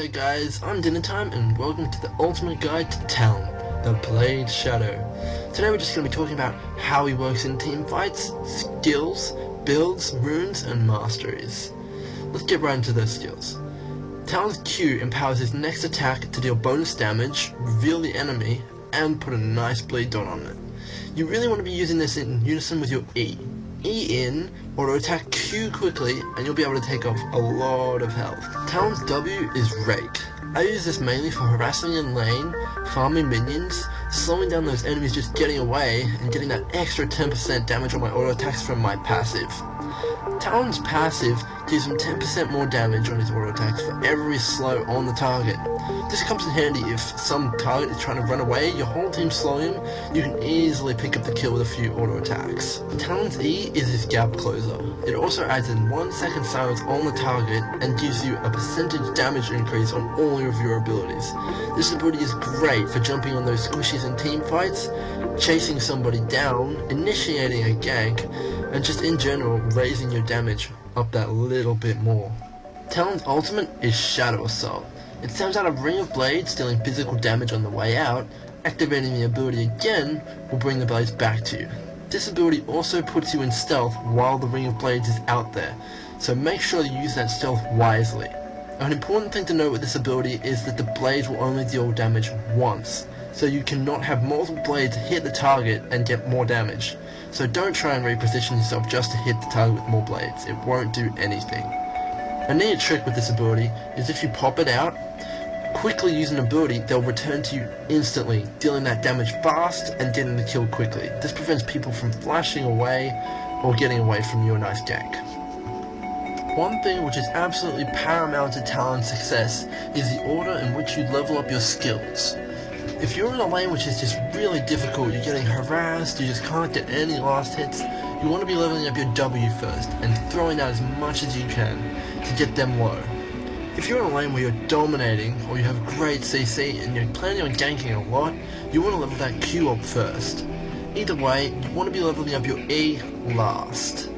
Hey guys, I'm Dinner Time and welcome to the ultimate guide to Talon, the Blade Shadow. Today we're just going to be talking about how he works in team fights, skills, builds, runes, and masteries. Let's get right into those skills. Talon's Q empowers his next attack to deal bonus damage, reveal the enemy, and put a nice bleed dot on it. You really want to be using this in unison with your E. E in, auto attack Q quickly, and you'll be able to take off a lot of health. Talon's W is Rake. I use this mainly for harassing in lane, farming minions, slowing down those enemies just getting away, and getting that extra 10% damage on my auto attacks from my passive. Talon's passive gives him 10% more damage on his auto attacks for every slow on the target. This comes in handy if some target is trying to run away, your whole team slow him, you can easily pick up the kill with a few auto attacks. Talon's E is his gap closer. It also adds in 1 second silence on the target and gives you a percentage damage increase on all of your abilities. This ability is great for jumping on those squishies in team fights, chasing somebody down, initiating a gank, and just in general raising your damage up that little bit more. Talon's ultimate is Shadow Assault. It sends out a ring of blades dealing physical damage on the way out. Activating the ability again will bring the blades back to you. This ability also puts you in stealth while the ring of blades is out there, so make sure you use that stealth wisely. An important thing to note with this ability is that the blades will only deal damage once, so you cannot have multiple blades hit the target and get more damage. So don't try and reposition yourself just to hit the target with more blades, it won't do anything. A neat trick with this ability is if you pop it out, quickly use an ability, they'll return to you instantly, dealing that damage fast and getting the kill quickly. This prevents people from flashing away or getting away from your nice gank. One thing which is absolutely paramount to Talon's success is the order in which you level up your skills. If you're in a lane which is just really difficult, you're getting harassed, you just can't get any last hits, you want to be leveling up your W first and throwing out as much as you can to get them low. If you're in a lane where you're dominating or you have great CC and you're planning on ganking a lot, you want to level that Q up first. Either way, you want to be leveling up your E last.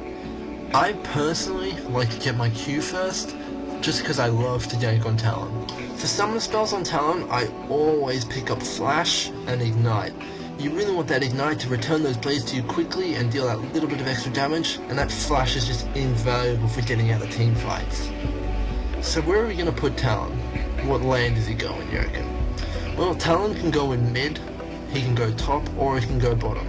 I personally like to get my Q first, just because I love to gank on Talon. For some of the spells on Talon, I always pick up Flash and Ignite. You really want that Ignite to return those blades to you quickly and deal that little bit of extra damage, and that Flash is just invaluable for getting out of team fights. So where are we going to put Talon? What lane does he go in, you reckon? Well, Talon can go in mid, he can go top, or he can go bottom.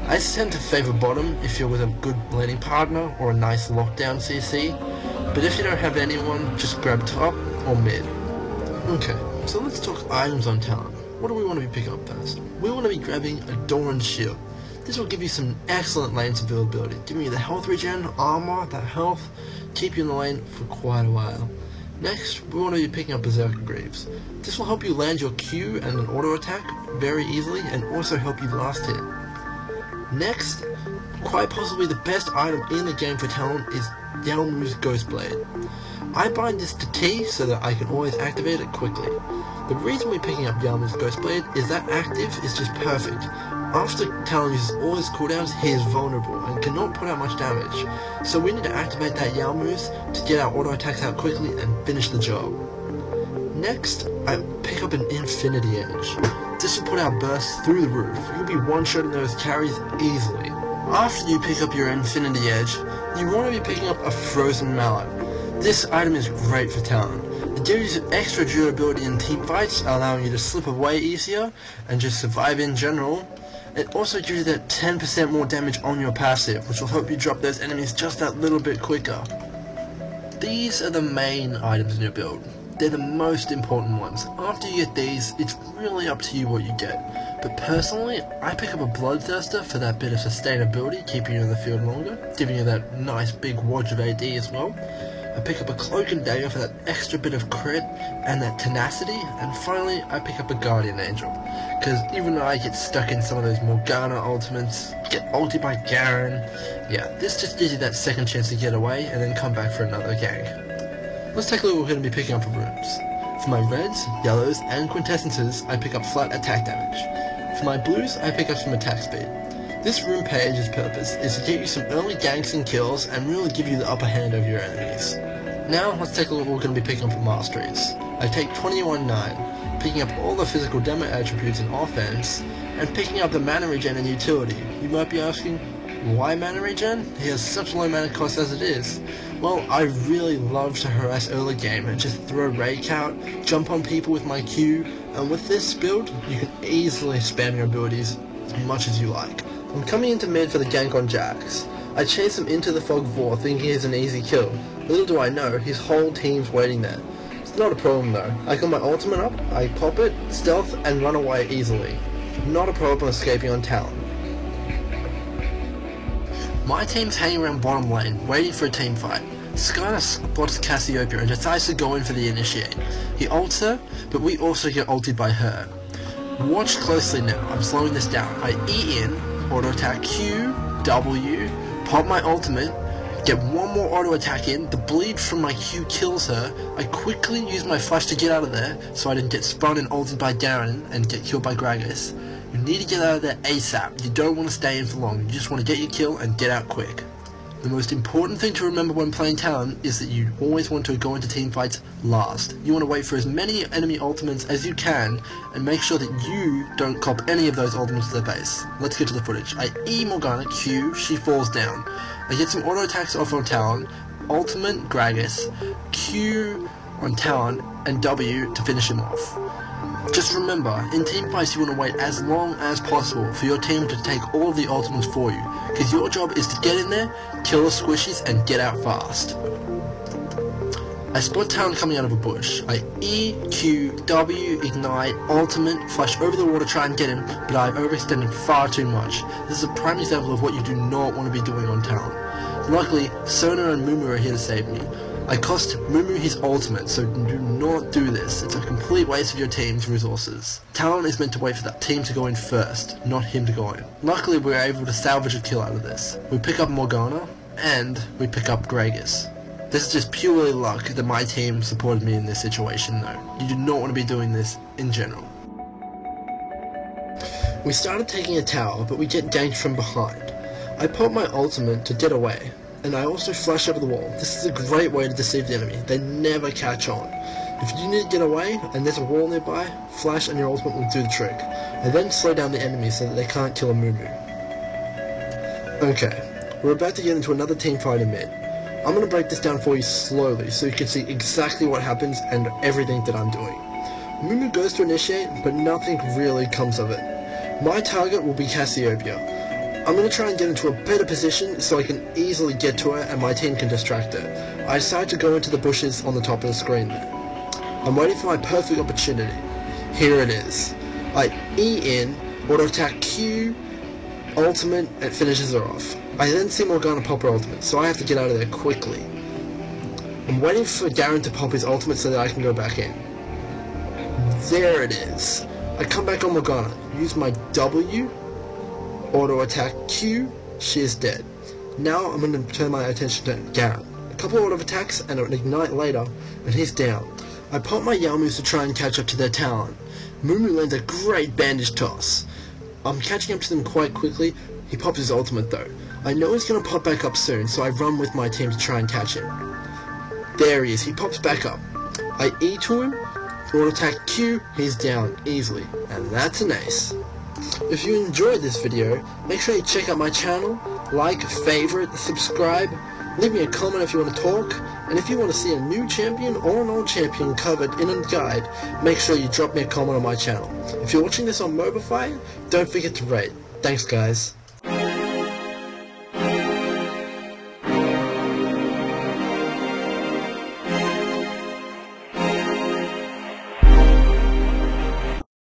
I tend to favour bottom if you're with a good laning partner or a nice lockdown CC, but if you don't have anyone, just grab top or mid. Okay, so let's talk items on Talon. What do we want to be picking up first? We want to be grabbing Adorned Shield. This will give you some excellent lane availability, giving you the health regen, armor, that health, keep you in the lane for quite a while. Next, we want to be picking up Berserker Greaves. This will help you land your Q and an auto attack very easily and also help you last hit. Next, quite possibly the best item in the game for Talon is Yalmu's Ghostblade. I bind this to T so that I can always activate it quickly. The reason we're picking up Yalmu's Ghostblade is that active is just perfect. After Talon uses all his cooldowns, he is vulnerable and cannot put out much damage, so we need to activate that Yalmu's to get our auto attacks out quickly and finish the job. Next, I pick up an Infinity Edge. This will put our bursts through the roof. You'll be one-shotting those carries easily. After you pick up your Infinity Edge, you want to be picking up a Frozen Mallet. This item is great for Talon. It gives you extra durability in team fights, allowing you to slip away easier and just survive in general. It also gives you that 10% more damage on your passive, which will help you drop those enemies just that little bit quicker. These are the main items in your build. They're the most important ones. After you get these, it's really up to you what you get. But personally, I pick up a Bloodthirster for that bit of sustainability, keeping you in the field longer, giving you that nice big wodge of AD as well. I pick up a Cloak and Dagger for that extra bit of crit and that tenacity, and finally I pick up a Guardian Angel, because even though I get stuck in some of those Morgana ultimates, get ulted by Garen, yeah, this just gives you that second chance to get away and then come back for another gank. Let's take a look what we're going to be picking up for runes. For my reds, yellows, and quintessences, I pick up flat attack damage. For my blues, I pick up some attack speed. This rune page's purpose is to get you some early ganks and kills and really give you the upper hand over your enemies. Now let's take a look at what we're going to be picking up for masteries. I take 21-9, picking up all the physical demo attributes in offense, and picking up the mana regen and utility. You might be asking, why mana regen? He has such low mana cost as it is. Well, I really love to harass early game and just throw rake out, jump on people with my Q, and with this build, you can easily spam your abilities as much as you like. I'm coming into mid for the gank on Jax. I chase him into the Fog of War thinking it's an easy kill. Little do I know, his whole team's waiting there. It's not a problem though. I got my ultimate up, I pop it, stealth, and run away easily. Not a problem escaping on Talon. My team's hanging around bottom lane, waiting for a team fight. Skylar spots Cassiopeia and decides to go in for the initiate. He ults her, but we also get ulted by her. Watch closely now, I'm slowing this down. I E in, auto attack Q, W, pop my ultimate, get one more auto attack in, the bleed from my Q kills her, I quickly use my flash to get out of there so I didn't get spun and ulted by Darren and get killed by Gragas. You need to get out of there ASAP, you don't want to stay in for long, you just want to get your kill and get out quick. The most important thing to remember when playing Talon is that you always want to go into team fights last. You want to wait for as many enemy ultimates as you can and make sure that you don't cop any of those ultimates to the base. Let's get to the footage. I E Morgana, Q, she falls down. I get some auto attacks off on Talon, ultimate Gragas, Q on Talon, and W to finish him off. Just remember, in team fights you want to wait as long as possible for your team to take all of the ultimates for you, because your job is to get in there, kill the squishies, and get out fast. I spot Talon coming out of a bush. I E, Q, W, ignite, ultimate, flash over the wall to try and get him, but I've overextended far too much. This is a prime example of what you do not want to be doing on Talon. Luckily, Sona and Mumu are here to save me. I cost Mumu his ultimate, so do not do this. It's a complete waste of your team's resources. Talon is meant to wait for that team to go in first, not him to go in. Luckily, we were able to salvage a kill out of this. We pick up Morgana, and we pick up Gragas. This is just purely luck that my team supported me in this situation though. You do not want to be doing this in general. We started taking a tower, but we get ganked from behind. I pop my ultimate to dead away, and I also flash over the wall. This is a great way to deceive the enemy. They never catch on. If you need to get away and there's a wall nearby, flash and your ultimate will do the trick. And then slow down the enemy so that they can't kill a Mumu. Okay, we're about to get into another team fight in mid. I'm going to break this down for you slowly so you can see exactly what happens and everything that I'm doing. Mumu goes to initiate, but nothing really comes of it. My target will be Cassiopeia. I'm going to try and get into a better position so I can easily get to her and my team can distract her. I decide to go into the bushes on the top of the screen there. I'm waiting for my perfect opportunity. Here it is. I E in, auto attack Q, ultimate, and finishes her off. I then see Morgana pop her ultimate, so I have to get out of there quickly. I'm waiting for Darren to pop his ultimate so that I can go back in. There it is. I come back on Morgana, use my W, auto attack Q, she is dead. Now I'm going to turn my attention to Darren. A couple auto attacks and an ignite later, and he's down. I pop my Yamus to try and catch up to their Talon. Mumu lands a great bandage toss. I'm catching up to them quite quickly. He pops his ultimate though. I know he's going to pop back up soon, so I run with my team to try and catch him. There he is, he pops back up. I E to him, auto attack Q, he's down easily, and that's an ace. If you enjoyed this video, make sure you check out my channel, like, favorite, subscribe, leave me a comment if you want to talk, and if you want to see a new champion or an old champion covered in a guide, make sure you drop me a comment on my channel. If you're watching this on Mobify, don't forget to rate. Thanks guys.